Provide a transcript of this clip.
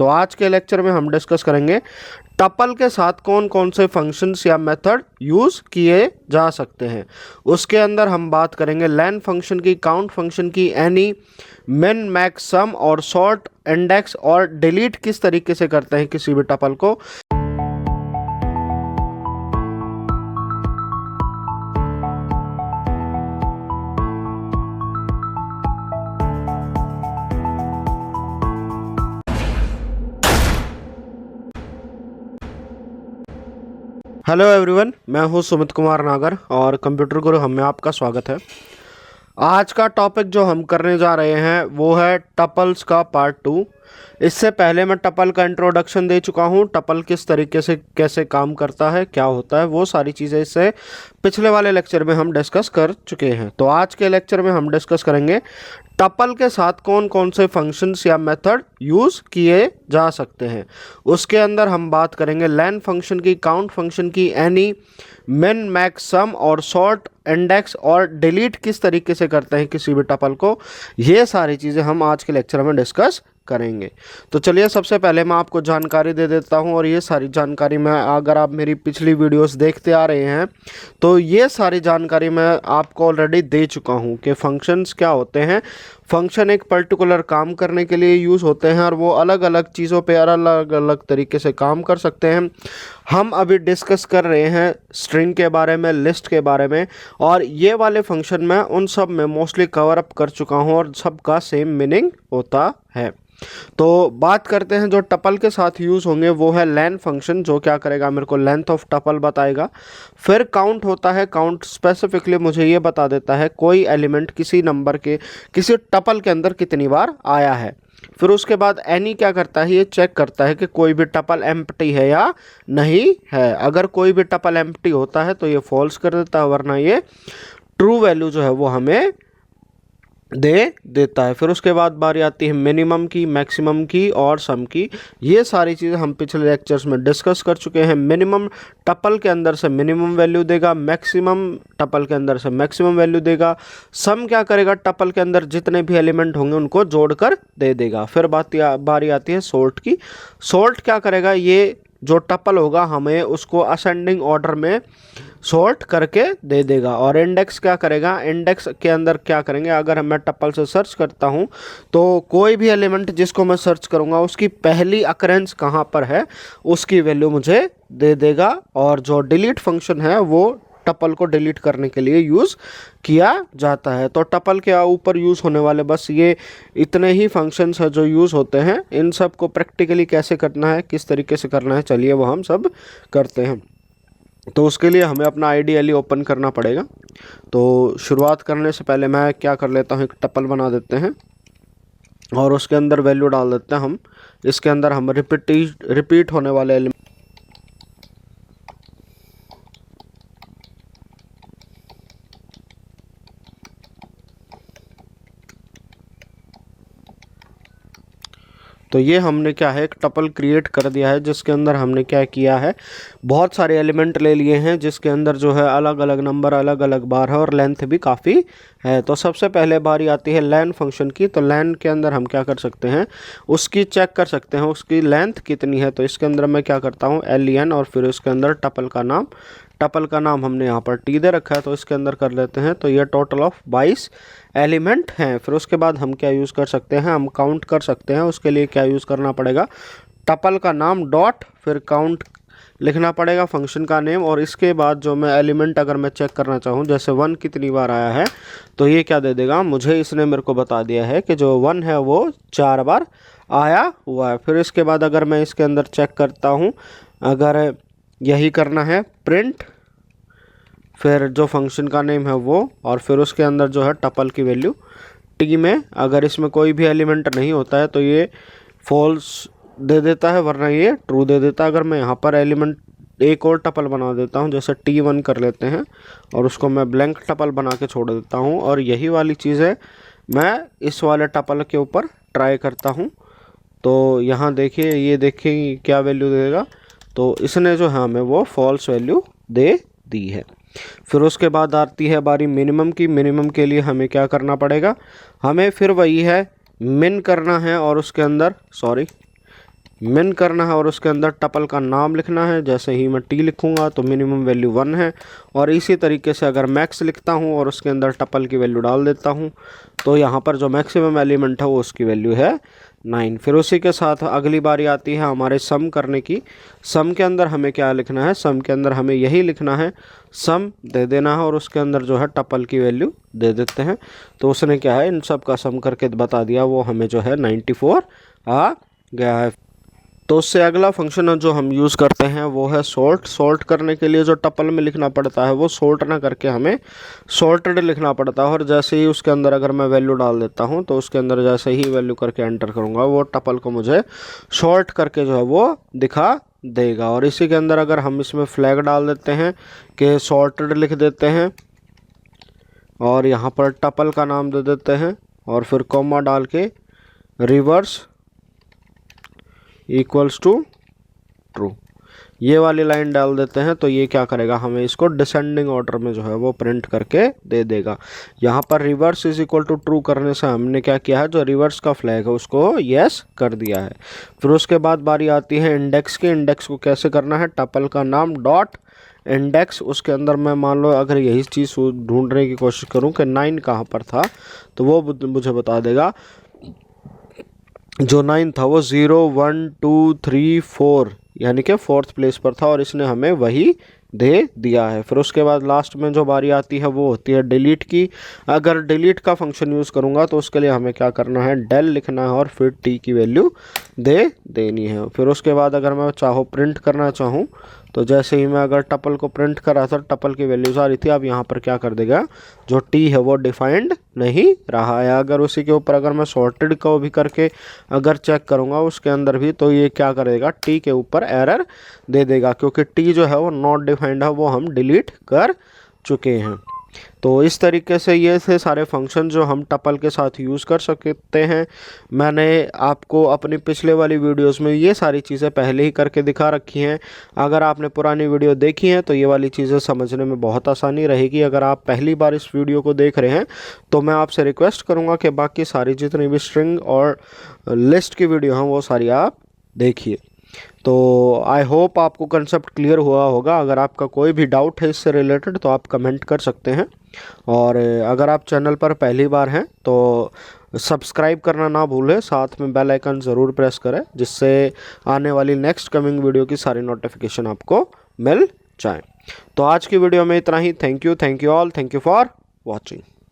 तो आज के लेक्चर में हम डिस्कस करेंगे टपल के साथ कौन कौन से फंक्शंस या मेथड यूज़ किए जा सकते हैं। उसके अंदर हम बात करेंगे लेन फंक्शन की, काउंट फंक्शन की, एनी, मिन, मैक्स, सम और सॉर्ट, इंडेक्स और डिलीट किस तरीके से करते हैं किसी भी टपल को। हेलो एवरीवन, मैं हूं सुमित कुमार नागर और कंप्यूटर गुरु हम में आपका स्वागत है। आज का टॉपिक जो हम करने जा रहे हैं वो है टपल्स का पार्ट 2। इससे पहले मैं टपल का इंट्रोडक्शन दे चुका हूं, टपल किस तरीके से कैसे काम करता है, क्या होता है, वो सारी चीज़ें इससे पिछले वाले लेक्चर में हम डिस्कस कर चुके हैं। तो आज के लेक्चर में हम डिस्कस करेंगे टपल के साथ कौन कौन से फंक्शंस या मेथड यूज़ किए जा सकते हैं। उसके अंदर हम बात करेंगे लेन फंक्शन की, काउंट फंक्शन की, एनी, मिन, मैक्स, सम और सॉर्ट, इंडेक्स और डिलीट किस तरीके से करते हैं किसी भी टपल को। ये सारी चीज़ें हम आज के लेक्चर में डिस्कस करेंगे। तो चलिए सबसे पहले मैं आपको जानकारी दे देता हूं, और ये सारी जानकारी मैं, अगर आप मेरी पिछली वीडियोस देखते आ रहे हैं तो ये सारी जानकारी मैं आपको ऑलरेडी दे चुका हूं कि फंक्शंस क्या होते हैं। फंक्शन एक पर्टिकुलर काम करने के लिए यूज़ होते हैं और वो अलग अलग चीज़ों पे अलग अलग तरीके से काम कर सकते हैं। हम अभी डिस्कस कर रहे हैं स्ट्रिंग के बारे में, लिस्ट के बारे में, और ये वाले फंक्शन मैं उन सब में मोस्टली कवर अप कर चुका हूँ और सबका सेम मीनिंग होता है। तो बात करते हैं जो टपल के साथ यूज़ होंगे वो है लेन फंक्शन, जो क्या करेगा, मेरे को लेंथ ऑफ टपल बताएगा। फिर काउंट होता है, काउंट स्पेसिफिकली मुझे ये बता देता है कोई एलिमेंट किसी नंबर के किसी टपल के अंदर कितनी बार आया है। फिर उसके बाद एनी क्या करता है, ये चेक करता है कि कोई भी टपल एम्प्टी है या नहीं है। अगर कोई भी टपल एम्प्टी होता है तो ये फॉल्स कर देता है, वरना ये ट्रू वैल्यू जो है वो हमें दे देता है। फिर उसके बाद बारी आती है मिनिमम की, मैक्सिमम की और सम की। ये सारी चीज़ें हम पिछले लेक्चर्स में डिस्कस कर चुके हैं। मिनिमम टपल के अंदर से मिनिमम वैल्यू देगा, मैक्सिमम टपल के अंदर से मैक्सिमम वैल्यू देगा, सम क्या करेगा, टपल के अंदर जितने भी एलिमेंट होंगे उनको जोड़कर दे देगा। फिर बारी आती है सॉर्ट की। सॉर्ट क्या करेगा, ये जो टपल होगा हमें उसको असेंडिंग ऑर्डर में सॉर्ट करके दे देगा। और इंडेक्स क्या करेगा, इंडेक्स के अंदर क्या करेंगे, अगर मैं टपल से सर्च करता हूं तो कोई भी एलिमेंट जिसको मैं सर्च करूंगा उसकी पहली अकरेंस कहां पर है उसकी वैल्यू मुझे दे देगा। और जो डिलीट फंक्शन है वो टपल को डिलीट करने के लिए यूज़ किया जाता है। तो टपल के ऊपर यूज़ होने वाले बस ये इतने ही फंक्शंस हैं जो यूज़ होते हैं। इन सब को प्रैक्टिकली कैसे करना है, किस तरीके से करना है, चलिए वो हम सब करते हैं। तो उसके लिए हमें अपना आईडीएलई ओपन करना पड़ेगा। तो शुरुआत करने से पहले मैं क्या कर लेता हूँ, एक टपल बना देते हैं और उसके अंदर वैल्यू डाल देते हैं हम। इसके अंदर हम रिपीट होने वाले एलिमेंट तो ये हमने क्या है, एक टपल क्रिएट कर दिया है जिसके अंदर हमने क्या किया है, बहुत सारे एलिमेंट ले लिए हैं जिसके अंदर जो है अलग अलग नंबर अलग अलग बार है और लेंथ भी काफ़ी है। तो सबसे पहले बारी आती है लेन फंक्शन की। तो लेन के अंदर हम क्या कर सकते हैं, उसकी चेक कर सकते हैं उसकी लेंथ कितनी है। तो इसके अंदर मैं क्या करता हूँ, len, और फिर इसके अंदर टपल का नाम हमने यहाँ पर टी दे रखा है तो इसके अंदर कर लेते हैं। तो ये टोटल ऑफ 22 एलिमेंट हैं। फिर उसके बाद हम क्या यूज़ कर सकते हैं, हम काउंट कर सकते हैं। उसके लिए क्या यूज़ करना पड़ेगा, टपल का नाम डॉट फिर काउंट लिखना पड़ेगा, फंक्शन का नेम, और इसके बाद जो मैं एलिमेंट अगर मैं चेक करना चाहूँ, जैसे 1 कितनी बार आया है तो ये क्या दे देगा, मुझे इसने मेरे को बता दिया है कि जो 1 है वो 4 बार आया हुआ है। फिर इसके बाद अगर मैं इसके अंदर चेक करता हूँ, अगर यही करना है प्रिंट, फिर जो फंक्शन का नेम है वो, और फिर उसके अंदर जो है टपल की वैल्यू टी में, अगर इसमें कोई भी एलिमेंट नहीं होता है तो ये फॉल्स दे देता है, वरना ये ट्रू दे देता है। अगर मैं यहाँ पर एलिमेंट एक और टपल बना देता हूँ, जैसे T1 कर लेते हैं और उसको मैं ब्लैंक टपल बना के छोड़ देता हूँ, और यही वाली चीज़ें मैं इस वाले टपल के ऊपर ट्राई करता हूँ। तो यहाँ देखिए, ये देखिए क्या वैल्यू देगा, तो इसने जो है हमें वो फॉल्स वैल्यू दे दी है। फिर उसके बाद आती है बारी मिनिमम की। मिनिमम के लिए हमें क्या करना पड़ेगा, हमें फिर वही है मिन करना है, और उसके अंदर मिन करना है और उसके अंदर टपल का नाम लिखना है। जैसे ही मैं टी लिखूंगा तो मिनिमम वैल्यू 1 है, और इसी तरीके से अगर मैक्स लिखता हूं और उसके अंदर टपल की वैल्यू डाल देता हूं तो यहाँ पर जो मैक्सिमम एलिमेंट है वो उसकी वैल्यू है 9। फिर उसी के साथ अगली बारी आती है हमारे सम करने की। सम के अंदर हमें क्या लिखना है, सम के अंदर हमें यही लिखना है, सम दे देना है और उसके अंदर जो है टपल की वैल्यू दे देते हैं। तो उसने क्या है इन सब का सम करके बता दिया, वो हमें जो है 94 आ गया है। तो उससे अगला फंक्शन जो हम यूज़ करते हैं वो है सॉर्ट। सॉर्ट करने के लिए जो टपल में लिखना पड़ता है वो सॉर्ट ना करके हमें सॉर्टेड लिखना पड़ता है। और जैसे ही उसके अंदर अगर मैं वैल्यू डाल देता हूँ तो उसके अंदर जैसे ही वैल्यू करके एंटर करूँगा वो टपल को मुझे सॉर्ट करके जो है वो दिखा देगा। और इसी के अंदर अगर हम इसमें फ्लैग डाल देते हैं कि सॉर्टेड लिख देते हैं और यहाँ पर टपल का नाम दे देते हैं और फिर कॉमा डाल के रिवर्स इक्वल्स टू ट्रू ये वाली लाइन डाल देते हैं, तो ये क्या करेगा, हमें इसको डिसेंडिंग ऑर्डर में जो है वो प्रिंट करके दे देगा। यहाँ पर reverse is equal to true करने से हमने क्या किया है, जो रिवर्स का फ्लैग है उसको यस कर दिया है। फिर उसके बाद बारी आती है इंडेक्स की। इंडेक्स को कैसे करना है, टपल का नाम डॉट इंडेक्स, उसके अंदर मैं मान लो अगर यही चीज़ ढूंढने की कोशिश करूँ कि 9 कहाँ पर था तो वो मुझे बता देगा। जो 9 था वो 0 1 2 3 4 यानी कि 4th प्लेस पर था और इसने हमें वही दे दिया है। फिर उसके बाद लास्ट में जो बारी आती है वो होती है डिलीट की। अगर डिलीट का फंक्शन यूज़ करूँगा तो उसके लिए हमें क्या करना है, डेल लिखना है और फिर टी की वैल्यू दे देनी है। फिर उसके बाद अगर मैं चाहो प्रिंट करना चाहूँ तो जैसे ही मैं अगर टपल को प्रिंट कर रहा था टपल की वैल्यूज आ रही थी, अब यहाँ पर क्या कर देगा, जो टी है वो डिफाइंड नहीं रहा है। अगर उसी के ऊपर अगर मैं सॉर्टेड को भी करके अगर चेक करूँगा उसके अंदर भी, तो ये क्या करेगा, टी के ऊपर एरर दे देगा क्योंकि टी जो है वो नॉट डिफाइंड है, वो हम डिलीट कर चुके हैं। तो इस तरीके से ये थे सारे फंक्शन जो हम टपल के साथ यूज़ कर सकते हैं। मैंने आपको अपनी पिछले वाली वीडियोस में ये सारी चीज़ें पहले ही करके दिखा रखी हैं। अगर आपने पुरानी वीडियो देखी है तो ये वाली चीज़ें समझने में बहुत आसानी रहेगी। अगर आप पहली बार इस वीडियो को देख रहे हैं तो मैं आपसे रिक्वेस्ट करूँगा कि बाकी सारी जितनी भी स्ट्रिंग और लिस्ट की वीडियो हैं वो सारी आप देखिए। तो आई होप आपको कंसेप्ट क्लियर हुआ होगा। अगर आपका कोई भी डाउट है इससे रिलेटेड तो आप कमेंट कर सकते हैं, और अगर आप चैनल पर पहली बार हैं तो सब्सक्राइब करना ना भूलें, साथ में बेल आइकन ज़रूर प्रेस करें जिससे आने वाली नेक्स्ट कमिंग वीडियो की सारी नोटिफिकेशन आपको मिल जाए। तो आज की वीडियो में इतना ही। Thank you all, thank you for watching.